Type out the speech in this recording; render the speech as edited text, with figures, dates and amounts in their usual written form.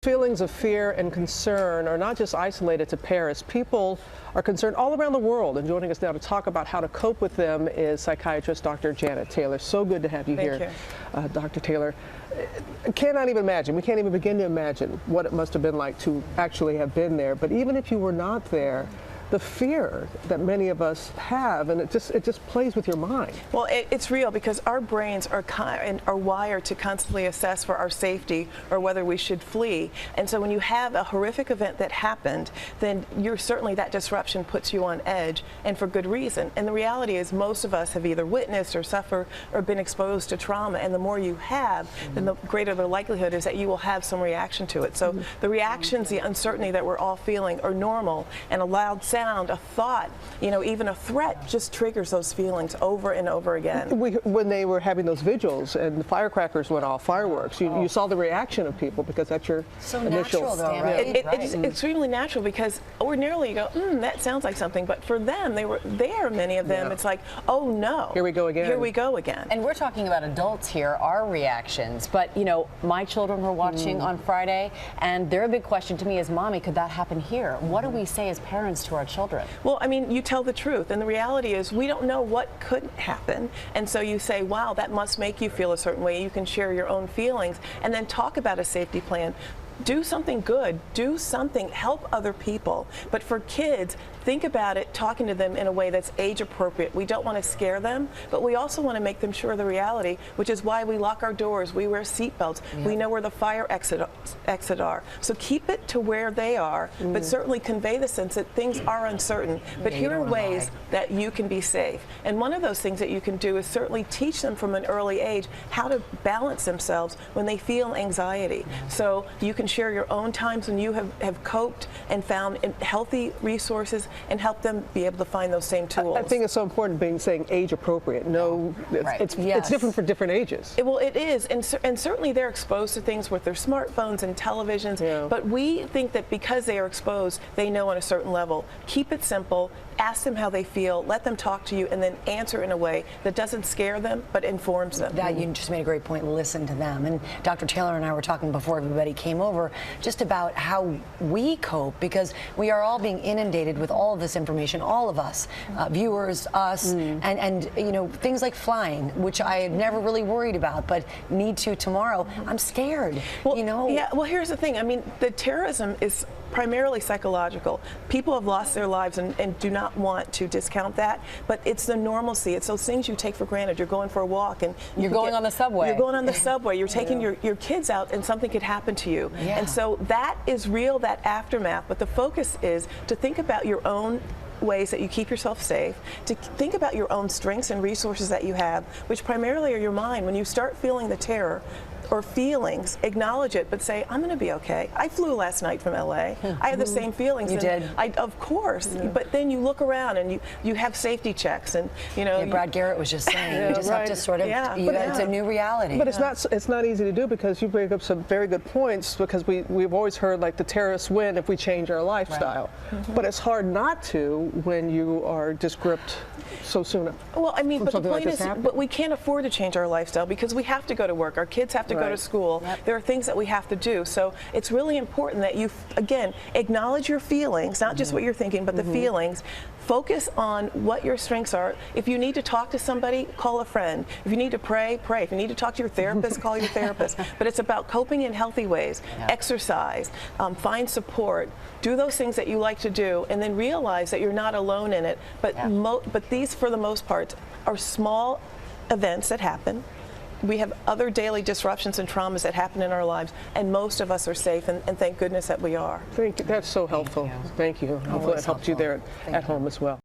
Feelings of fear and concern are not just isolated to Paris. People are concerned all around the world, and joining us now to talk about how to cope with them is psychiatrist Dr. Janet Taylor. So good to have you here, Dr. Taylor. I cannot even imagine, we can't even begin to imagine what it must have been like to actually have been there. But even if you were not there, the fear that many of us have, and it just plays with your mind. Well, it's real because our brains are wired to constantly assess for our safety or whether we should flee. And so when you have a horrific event that happened, then certainly that disruption puts you on edge, and for good reason. And the reality is most of us have either witnessed or suffered or been exposed to trauma, and the more you have, then the greater the likelihood is that you will have some reaction to it. So the reactions, the uncertainty that we're all feeling are normal, and a loud sound, a thought, even a threat just triggers those feelings over and over again. When they were having those vigils and the firecrackers went off, fireworks, you saw the reaction of people because that's your initial. Natural though, right? It's extremely natural because ordinarily you go, that sounds like something, but for them, they were there, many of them, it's like, oh no. Here we go again. Here we go again. And we're talking about adults here, our reactions, but my children were watching on Friday, and their big question to me is, Mommy, could that happen here? What do we say as parents to our children? Well, I mean, you tell the truth, and the reality is we don't know what could happen, and so you say, wow, that must make you feel a certain way. You can share your own feelings and then talk about a safety plan. Do something good, do something, help other people. But for kids, think about it, talking to them in a way that's age appropriate. We don't want to scare them, but we also want to make them sure of the reality, which is why we lock our doors, we wear seatbelts, we know where the fire exit are. So keep it to where they are, but certainly convey the sense that things are uncertain. But here are ways that you can be safe. And one of those things that you can do is certainly teach them from an early age how to balance themselves when they feel anxiety. So you can share your own times when you have coped and found healthy resources and help them be able to find those same tools. I think it's so important saying age appropriate. No, it's different for different ages. It is, and certainly they're exposed to things with their smartphones and televisions, but we think that because they are exposed, they know on a certain level. Keep it simple, ask them how they feel, let them talk to you, and then answer in a way that doesn't scare them, but informs them. That, you just made a great point, listen to them. And Dr. Taylor and I were talking before everybody came over just about how we cope, because we are all being inundated with all of this information, all of us, viewers, us, and things like flying, which I had never really worried about, but need to tomorrow. I'm scared, well, Yeah, well, here's the thing. I mean, the terrorism is primarily psychological. People have lost their lives and do not want to discount that, but it's the normalcy. It's those things you take for granted. You're going for a walk and you're going on the subway. You're going on the subway. You're taking your kids out and something could happen to you. And so that is real, that aftermath, but the focus is to think about your own ways that you keep yourself safe, to think about your own strengths and resources that you have, which primarily are your mind. When you start feeling the terror or feelings, acknowledge it, but say, I'm going to be okay. I flew last night from LA. I had the same feelings. You did? Of course. But then you look around and you have safety checks, and Brad Garrett was just saying, you just have to sort of, it's a new reality. But it's not easy to do, because you bring up some very good points, because we've always heard like the terrorists win if we change our lifestyle. But it's hard not to when you are just gripped so soon. Well, I mean, but the point is, happened. but we can't afford to change our lifestyle because we have to go to work. Our kids have to go to school. There are things that we have to do. So it's really important that you, again, acknowledge your feelings, not just what you're thinking, but the feelings. Focus on what your strengths are. If you need to talk to somebody, call a friend. If you need to pray, pray. If you need to talk to your therapist, call your therapist. But it's about coping in healthy ways. Exercise, find support, do those things that you like to do, and then realize that you're not alone in it. But these, for the most part, are small events that happen. We have other daily disruptions and traumas that happen in our lives, and most of us are safe, and thank goodness that we are. Thank you. That's so helpful. Thank you. Hopefully it helped you there at home as well.